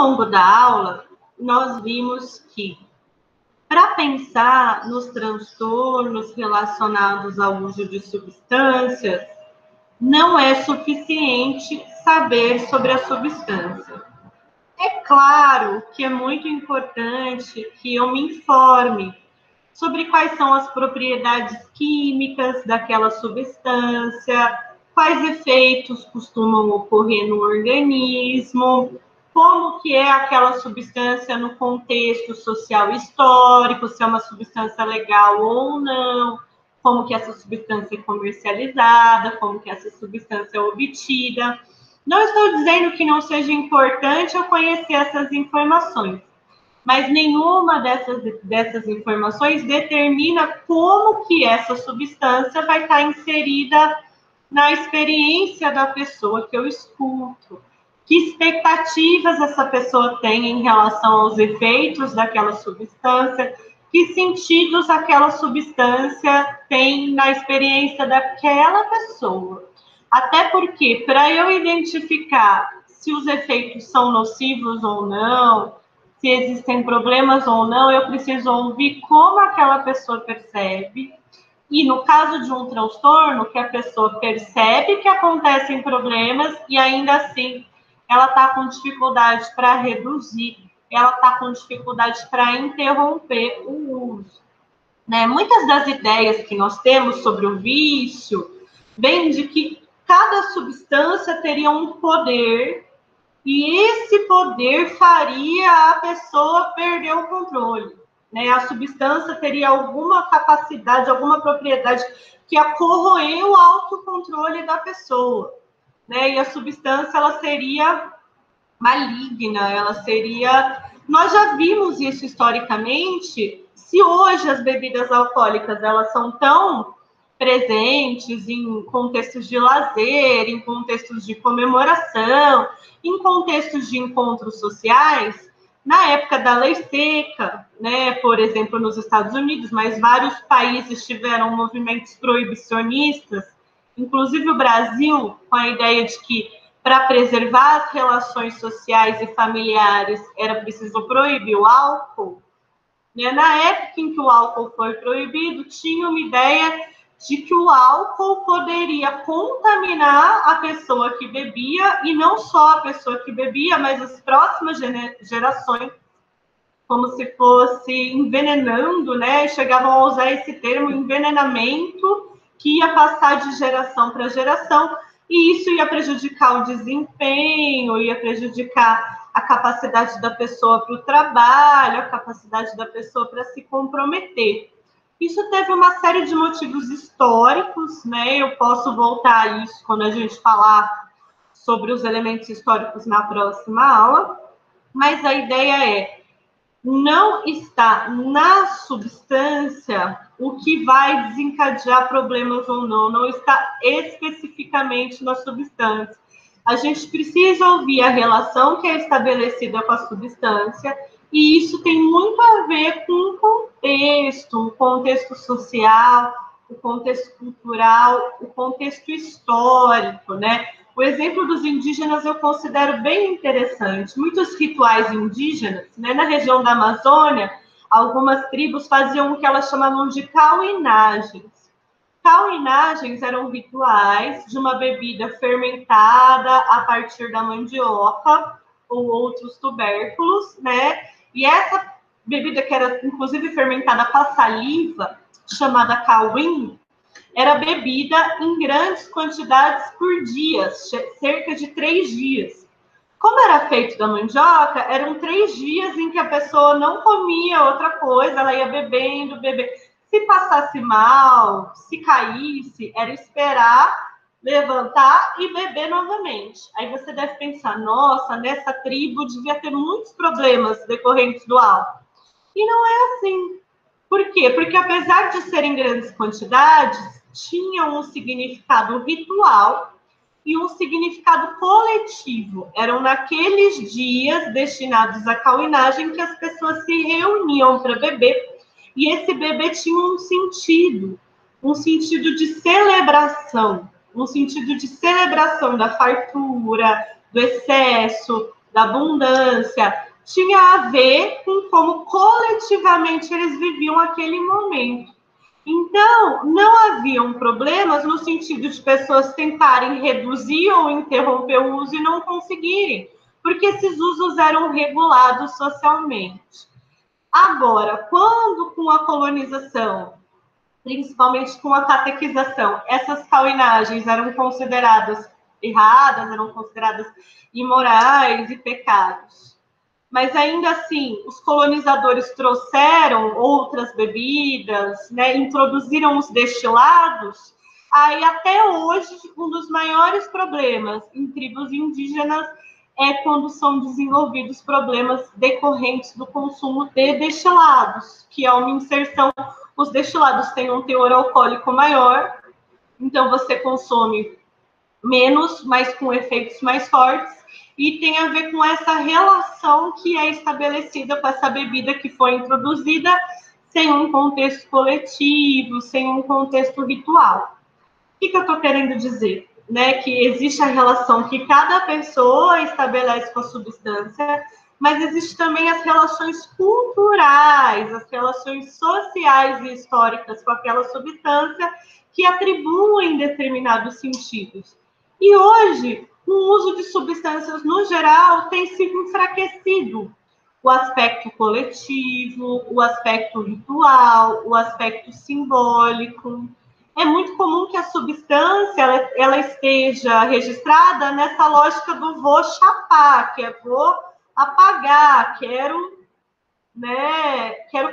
longo da aula, nós vimos que, para pensar nos transtornos relacionados ao uso de substâncias, não é suficiente saber sobre a substância. É claro que é muito importante que eu me informe sobre quais são as propriedades químicas daquela substância, quais efeitos costumam ocorrer no organismo, como que é aquela substância no contexto social e histórico, se é uma substância legal ou não, como que essa substância é comercializada, como que essa substância é obtida. Não estou dizendo que não seja importante eu conhecer essas informações, mas nenhuma dessas informações determina como que essa substância vai estar inserida na experiência da pessoa que eu escuto. Que expectativas essa pessoa tem em relação aos efeitos daquela substância, que sentidos aquela substância tem na experiência daquela pessoa. Até porque, para eu identificar se os efeitos são nocivos ou não, se existem problemas ou não, eu preciso ouvir como aquela pessoa percebe. E no caso de um transtorno, que a pessoa percebe que acontecem problemas e ainda assim ela está com dificuldade para reduzir, ela está com dificuldade para interromper o uso. Né? Muitas das ideias que nós temos sobre o vício vêm de que cada substância teria um poder e esse poder faria a pessoa perder o controle. Né? A substância teria alguma capacidade, alguma propriedade que ia corroer o autocontrole da pessoa. Né? E a substância ela seria maligna, ela seria... Nós já vimos isso historicamente. Se hoje as bebidas alcoólicas elas são tão presentes em contextos de lazer, em contextos de comemoração, em contextos de encontros sociais, na época da lei seca, né, por exemplo, nos Estados Unidos, mas vários países tiveram movimentos proibicionistas, inclusive o Brasil, com a ideia de que para preservar as relações sociais e familiares era preciso proibir o álcool. Né? Na época em que o álcool foi proibido, tinha uma ideia de que o álcool poderia contaminar a pessoa que bebia, e não só a pessoa que bebia, mas as próximas gerações, como se fosse envenenando, né? Chegavam a usar esse termo, envenenamento, que ia passar de geração para geração, e isso ia prejudicar o desempenho, ia prejudicar a capacidade da pessoa para o trabalho, a capacidade da pessoa para se comprometer. Isso teve uma série de motivos históricos, né? Eu posso voltar a isso quando a gente falar sobre os elementos históricos na próxima aula, mas a ideia é, não está na substância o que vai desencadear problemas ou não, não está especificamente na substância. A gente precisa ouvir a relação que é estabelecida com a substância, e isso tem muito a ver com o contexto social, o contexto cultural, o contexto histórico, né? O exemplo dos indígenas eu considero bem interessante. Muitos rituais indígenas, né, na região da Amazônia, algumas tribos faziam o que elas chamavam de cauinagens. Cauinagens eram rituais de uma bebida fermentada a partir da mandioca ou outros tubérculos, né? E essa bebida, que era inclusive fermentada com a saliva, chamada cauim, era bebida em grandes quantidades por dia, cerca de 3 dias. Como era feito da mandioca, eram 3 dias em que a pessoa não comia outra coisa, ela ia bebendo, bebendo. Se passasse mal, se caísse, era esperar, levantar e beber novamente. Aí você deve pensar, nossa, nessa tribo devia ter muitos problemas decorrentes do álcool. E não é assim. Por quê? Porque apesar de serem grandes quantidades, tinham um significado ritual e um significado coletivo. Eram naqueles dias destinados à cauinagem que as pessoas se reuniam para beber, e esse beber tinha um sentido de celebração, um sentido de celebração da fartura, do excesso, da abundância, tinha a ver com como coletivamente eles viviam aquele momento. Então, não haviam problemas no sentido de pessoas tentarem reduzir ou interromper o uso e não conseguirem, porque esses usos eram regulados socialmente. Agora, quando com a colonização, principalmente com a catequização, essas cauinagens eram consideradas erradas, eram consideradas imorais e pecados, mas ainda assim, os colonizadores trouxeram outras bebidas, né, introduziram os destilados, aí até hoje, um dos maiores problemas em tribos indígenas é quando são desenvolvidos problemas decorrentes do consumo de destilados, que é uma inserção, os destilados têm um teor alcoólico maior, então você consome menos, mas com efeitos mais fortes, e tem a ver com essa relação que é estabelecida com essa bebida que foi introduzida sem um contexto coletivo, sem um contexto ritual. O que eu estou querendo dizer? Né? Que existe a relação que cada pessoa estabelece com a substância, mas existe também as relações culturais, as relações sociais e históricas com aquela substância que atribuem determinados sentidos. E hoje, o uso de substâncias no geral tem sido enfraquecido. O aspecto coletivo, o aspecto ritual, o aspecto simbólico. É muito comum que a substância ela esteja registrada nessa lógica do vou chapar, que é vou apagar, quero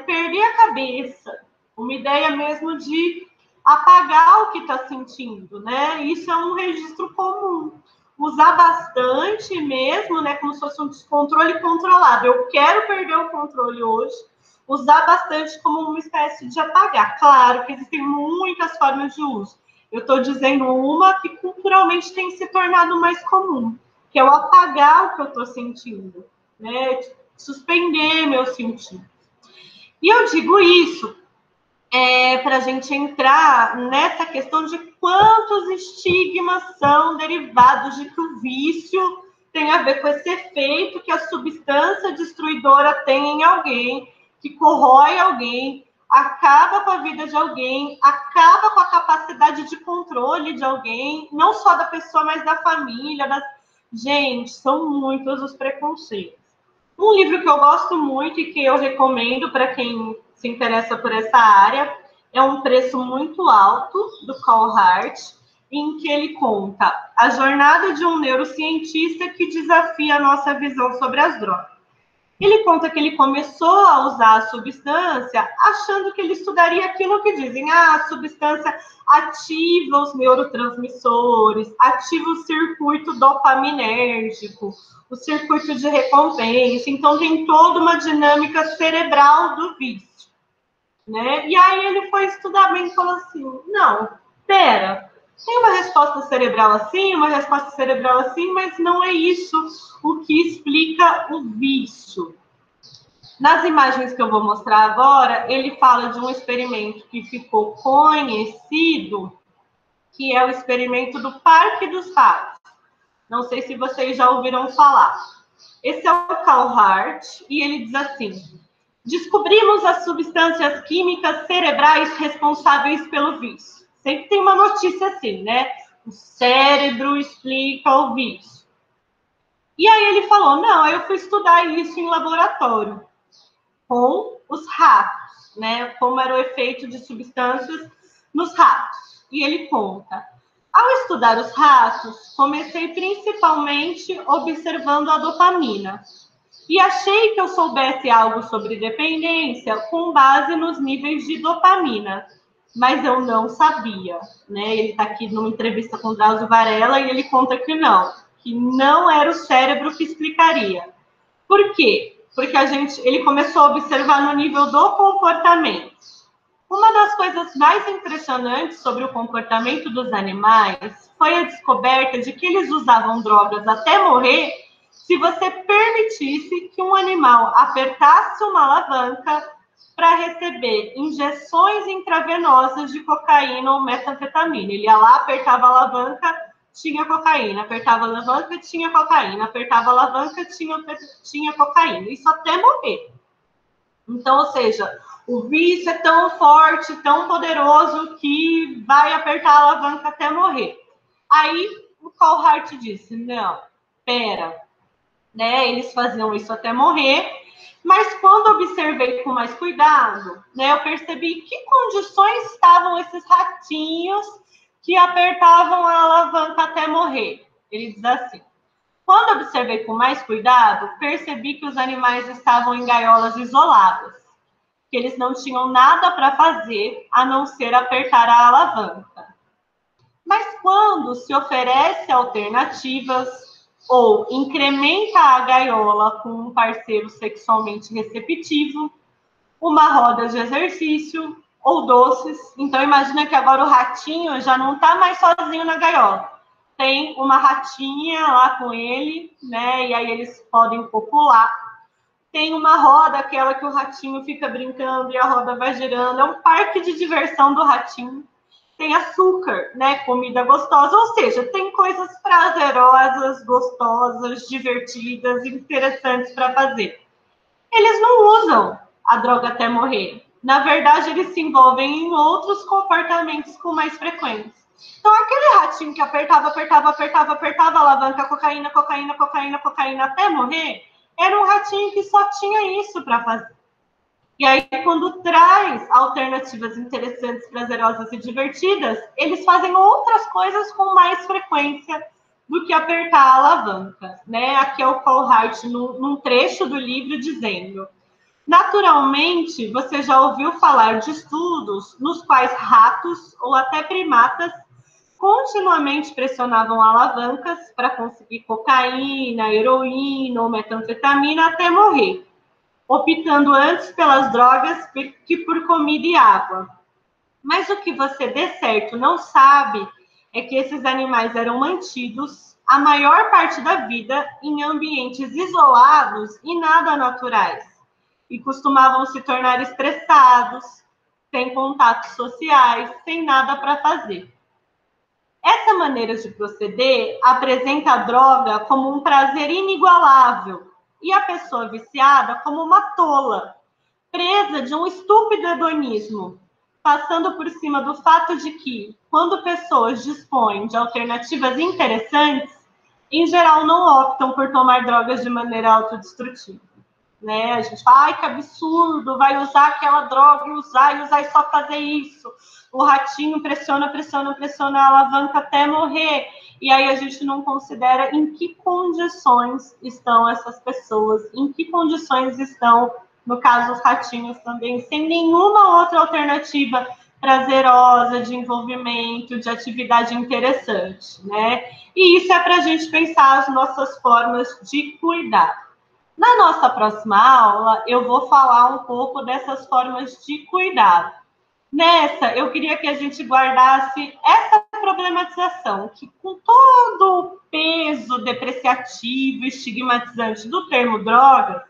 perder a cabeça. Uma ideia mesmo de apagar o que está sentindo, né? Isso é um registro comum. Usar bastante mesmo, né? Como se fosse um descontrole controlado. Eu quero perder o controle hoje. Usar bastante como uma espécie de apagar. Claro que existem muitas formas de uso. Eu estou dizendo uma que culturalmente tem se tornado mais comum, que é o apagar o que eu estou sentindo, né? Suspender meus sentidos. E eu digo isso para a gente entrar nessa questão de quantos estigmas são derivados de que o vício tem a ver com esse efeito que a substância destruidora tem em alguém, que corrói alguém, acaba com a vida de alguém, acaba com a capacidade de controle de alguém, não só da pessoa, mas da família. Gente, são muitos os preconceitos. Um livro que eu gosto muito e que eu recomendo para quem se interessa por essa área é Um Preço Muito Alto, do Carl Hart, em que ele conta a jornada de um neurocientista que desafia a nossa visão sobre as drogas. Ele conta que ele começou a usar a substância achando que ele estudaria aquilo que dizem, a substância ativa os neurotransmissores, ativa o circuito dopaminérgico, o circuito de recompensa, então tem toda uma dinâmica cerebral do vício, né? E aí ele foi estudar bem e falou assim, não, pera, tem uma resposta cerebral assim, uma resposta cerebral assim, mas não é isso o que explica o vício. Nas imagens que eu vou mostrar agora, ele fala de um experimento que ficou conhecido, que é o experimento do Parque dos Ratos. Não sei se vocês já ouviram falar. Esse é o Carl Hart, e ele diz assim, descobrimos as substâncias químicas cerebrais responsáveis pelo vício. Sempre tem uma notícia assim, né? O cérebro explica o vício. E aí ele falou, não, eu fui estudar isso em laboratório, com os ratos, né? Como era o efeito de substâncias nos ratos. E ele conta, ao estudar os ratos, comecei principalmente observando a dopamina. E achei que eu soubesse algo sobre dependência com base nos níveis de dopamina, mas eu não sabia, né? Ele está aqui numa entrevista com o Drauzio Varela e ele conta que não era o cérebro que explicaria. Por quê? Porque ele começou a observar no nível do comportamento. Uma das coisas mais impressionantes sobre o comportamento dos animais foi a descoberta de que eles usavam drogas até morrer se você permitisse que um animal apertasse uma alavanca para receber injeções intravenosas de cocaína ou metanfetamina. Ele ia lá, apertava a alavanca, tinha cocaína. Apertava a alavanca, tinha cocaína. Apertava a alavanca, tinha cocaína. Isso até morrer. Então, ou seja, o vício é tão forte, tão poderoso, que vai apertar a alavanca até morrer. Aí, o Carl disse, não, pera, né? Eles faziam isso até morrer, mas quando observei com mais cuidado, né, eu percebi que condições estavam esses ratinhos que apertavam a alavanca até morrer. Ele diz assim, quando observei com mais cuidado, percebi que os animais estavam em gaiolas isoladas, que eles não tinham nada para fazer a não ser apertar a alavanca. Mas quando se oferece alternativas ou incrementa a gaiola com um parceiro sexualmente receptivo, uma roda de exercício ou doces. Então, imagina que agora o ratinho já não está mais sozinho na gaiola. Tem uma ratinha lá com ele, né? E aí eles podem copular. Tem uma roda, aquela que o ratinho fica brincando e a roda vai girando. É um parque de diversão do ratinho. Tem açúcar, né? Comida gostosa, ou seja, tem coisas prazerosas, gostosas, divertidas, interessantes para fazer. Eles não usam a droga até morrer. Na verdade, eles se envolvem em outros comportamentos com mais frequência. Então, aquele ratinho que apertava a alavanca, cocaína até morrer, era um ratinho que só tinha isso para fazer. E aí, quando traz alternativas interessantes, prazerosas e divertidas, eles fazem outras coisas com mais frequência do que apertar a alavanca, né? Aqui é o Carl num trecho do livro dizendo: naturalmente, você já ouviu falar de estudos nos quais ratos ou até primatas continuamente pressionavam alavancas para conseguir cocaína, heroína ou metanfetamina até morrer, optando antes pelas drogas que por comida e água. Mas o que você de certo não sabe é que esses animais eram mantidos a maior parte da vida em ambientes isolados e nada naturais, e costumavam se tornar estressados, sem contatos sociais, sem nada para fazer. Essa maneira de proceder apresenta a droga como um prazer inigualável e a pessoa viciada como uma tola, presa de um estúpido hedonismo, passando por cima do fato de que, quando pessoas dispõem de alternativas interessantes, em geral não optam por tomar drogas de maneira autodestrutiva. Né? A gente fala, ai, que absurdo, vai usar aquela droga e usar e só fazer isso. O ratinho pressiona a alavanca até morrer. E aí a gente não considera em que condições estão essas pessoas, em que condições estão, no caso, os ratinhos também, sem nenhuma outra alternativa prazerosa, de envolvimento, de atividade interessante, né? E isso é para a gente pensar as nossas formas de cuidar. Na nossa próxima aula, eu vou falar um pouco dessas formas de cuidado. Nessa, eu queria que a gente guardasse essa problematização, que com todo o peso depreciativo, estigmatizante do termo drogas,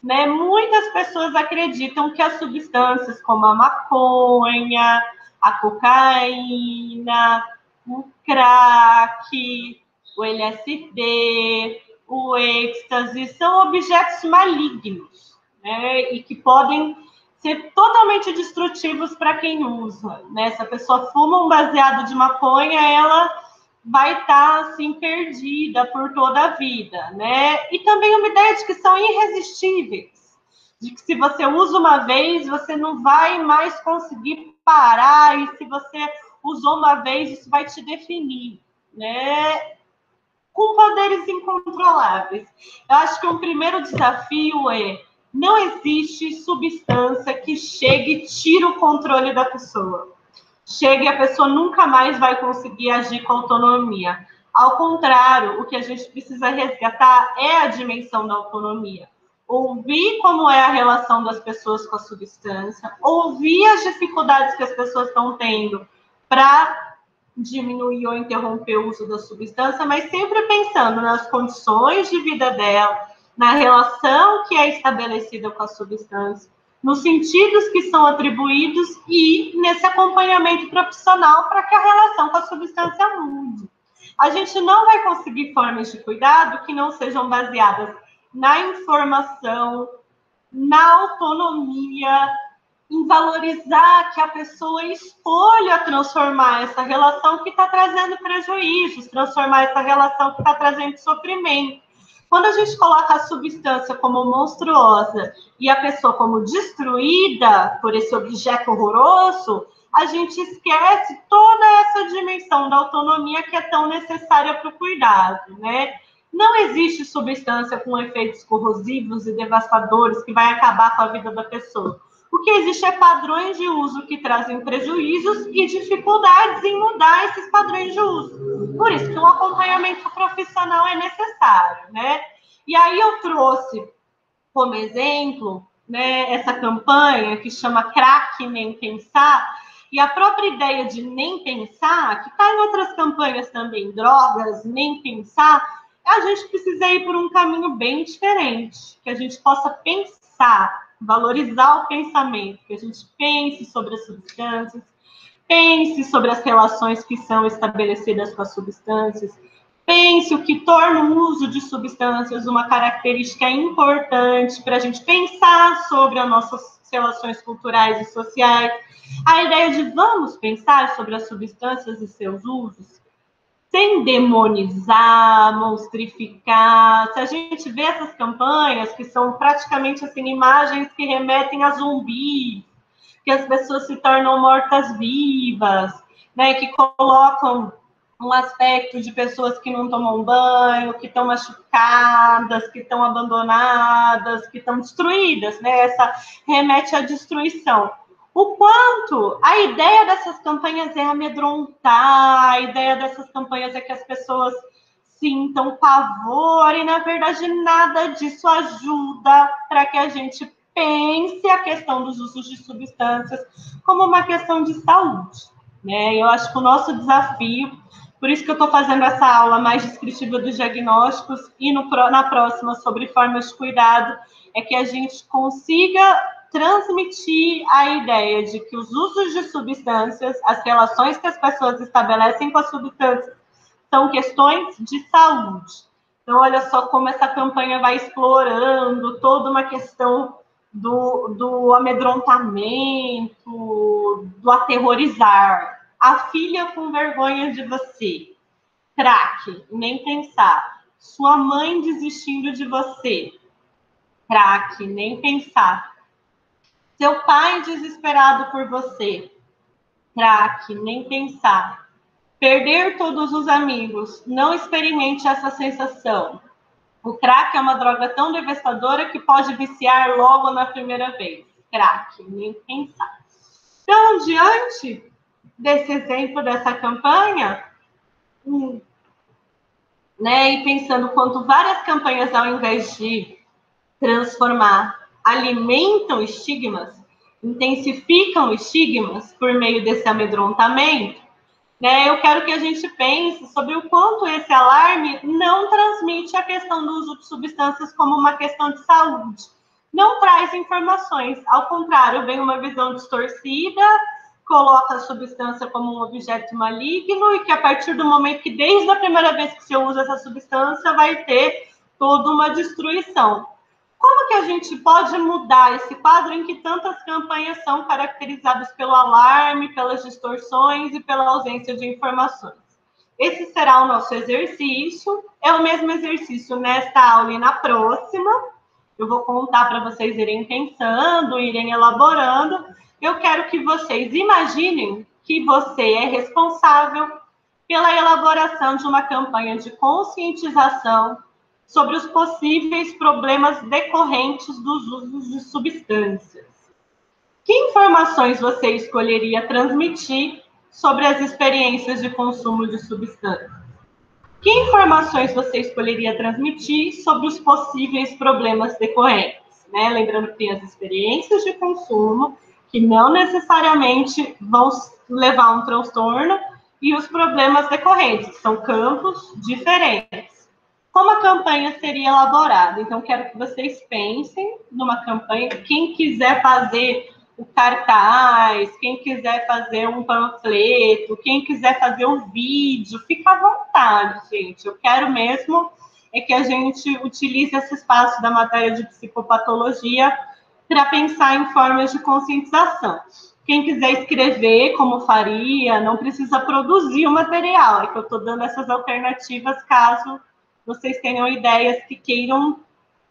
né, muitas pessoas acreditam que as substâncias como a maconha, a cocaína, o crack, o LSD, o êxtase, são objetos malignos, né, e que podem ser totalmente destrutivos para quem usa, né? Se a pessoa fuma um baseado de maconha, ela vai estar assim perdida por toda a vida, né? E também uma ideia de que são irresistíveis, de que se você usa uma vez, você não vai mais conseguir parar, e se você usou uma vez, isso vai te definir, né? Com poderes incontroláveis. Eu acho que o primeiro desafio é: não existe substância que chegue e tire o controle da pessoa. Chega e a pessoa nunca mais vai conseguir agir com autonomia. Ao contrário, o que a gente precisa resgatar é a dimensão da autonomia. Ouvir como é a relação das pessoas com a substância, ouvir as dificuldades que as pessoas estão tendo para diminuir ou interromper o uso da substância, mas sempre pensando nas condições de vida dela, na relação que é estabelecida com a substância, nos sentidos que são atribuídos e nesse acompanhamento profissional para que a relação com a substância mude. a gente não vai conseguir formas de cuidado que não sejam baseadas na informação, na autonomia, em valorizar que a pessoa escolha transformar essa relação que está trazendo prejuízos, transformar essa relação que está trazendo sofrimento. Quando a gente coloca a substância como monstruosa e a pessoa como destruída por esse objeto horroroso, a gente esquece toda essa dimensão da autonomia que é tão necessária para o cuidado, né? Não existe substância com efeitos corrosivos e devastadores que vai acabar com a vida da pessoa. O que existe é padrões de uso que trazem prejuízos e dificuldades em mudar esses padrões de uso. Por isso que um acompanhamento profissional é necessário, né? E aí eu trouxe como exemplo, né, essa campanha que chama Crack Nem Pensar, e a própria ideia de nem pensar, que está em outras campanhas também, drogas, nem pensar, a gente precisa ir por um caminho bem diferente, que a gente possa pensar, valorizar o pensamento, que a gente pense sobre as substâncias, pense sobre as relações que são estabelecidas com as substâncias, pense o que torna o uso de substâncias uma característica importante para a gente pensar sobre as nossas relações culturais e sociais. A ideia de vamos pensar sobre as substâncias e seus usos, sem demonizar, monstrificar. Se a gente vê essas campanhas, que são praticamente assim, imagens que remetem a zumbis, que as pessoas se tornam mortas-vivas, né, que colocam um aspecto de pessoas que não tomam banho, que estão machucadas, que estão abandonadas, que estão destruídas, né? Essa remete à destruição. O quanto a ideia dessas campanhas é amedrontar, a ideia dessas campanhas é que as pessoas sintam pavor, e na verdade nada disso ajuda para que a gente pense a questão dos usos de substâncias como uma questão de saúde, né? Eu acho que o nosso desafio, por isso que eu estou fazendo essa aula mais descritiva dos diagnósticos e na próxima sobre formas de cuidado, é que a gente consiga transmitir a ideia de que os usos de substâncias, as relações que as pessoas estabelecem com as substâncias, são questões de saúde. Então, olha só como essa campanha vai explorando toda uma questão do amedrontamento, do aterrorizar. A filha com vergonha de você. Crack, nem pensar. Sua mãe desistindo de você. Crack, nem pensar. Seu pai desesperado por você. Crack, nem pensar. Perder todos os amigos. Não experimente essa sensação. O crack é uma droga tão devastadora que pode viciar logo na primeira vez. Crack, nem pensar. Então, diante desse exemplo, dessa campanha, né, e pensando quanto várias campanhas, ao invés de transformar, alimentam estigmas, intensificam estigmas por meio desse amedrontamento, né, eu quero que a gente pense sobre o quanto esse alarme não transmite a questão do uso de substâncias como uma questão de saúde. Não traz informações, ao contrário, vem uma visão distorcida, coloca a substância como um objeto maligno e que a partir do momento que, desde a primeira vez que você usa essa substância, vai ter toda uma destruição. Como que a gente pode mudar esse quadro em que tantas campanhas são caracterizadas pelo alarme, pelas distorções e pela ausência de informações? Esse será o nosso exercício. É o mesmo exercício nesta aula e na próxima. Eu vou contar para vocês irem pensando, irem elaborando. Eu quero que vocês imaginem que você é responsável pela elaboração de uma campanha de conscientização sobre os possíveis problemas decorrentes dos usos de substâncias. Que informações você escolheria transmitir sobre as experiências de consumo de substâncias? Que informações você escolheria transmitir sobre os possíveis problemas decorrentes? Né? Lembrando que tem as experiências de consumo, que não necessariamente vão levar a um transtorno, e os problemas decorrentes, que são campos diferentes. Como a campanha seria elaborada? Então, quero que vocês pensem numa campanha. Quem quiser fazer o cartaz, quem quiser fazer um panfleto, quem quiser fazer um vídeo, fica à vontade, gente. Eu quero mesmo é que a gente utilize esse espaço da matéria de psicopatologia para pensar em formas de conscientização. Quem quiser escrever como faria, não precisa produzir o material, é que eu estou dando essas alternativas caso vocês tenham ideias que queiram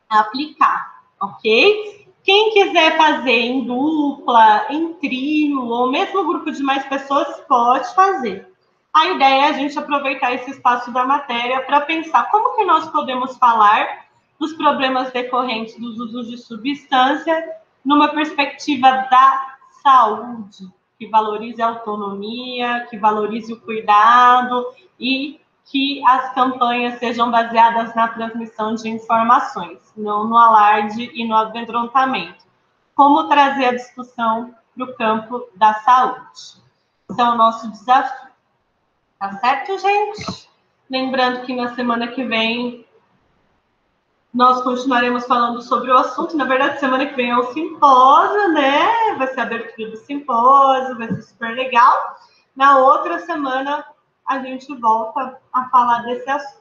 aplicar, ok? Quem quiser fazer em dupla, em trio, ou mesmo grupo de mais pessoas, pode fazer. A ideia é a gente aproveitar esse espaço da matéria para pensar como que nós podemos falar dos problemas decorrentes dos usos de substância numa perspectiva da saúde, que valorize a autonomia, que valorize o cuidado e que as campanhas sejam baseadas na transmissão de informações, não no alarde e no amedrontamento. Como trazer a discussão para o campo da saúde? Esse é o nosso desafio. Tá certo, gente? Lembrando que na semana que vem nós continuaremos falando sobre o assunto. Na verdade, semana que vem é o simpósio, né? Vai ser a abertura do simpósio, vai ser super legal. Na outra semana, a gente volta a falar desse assunto.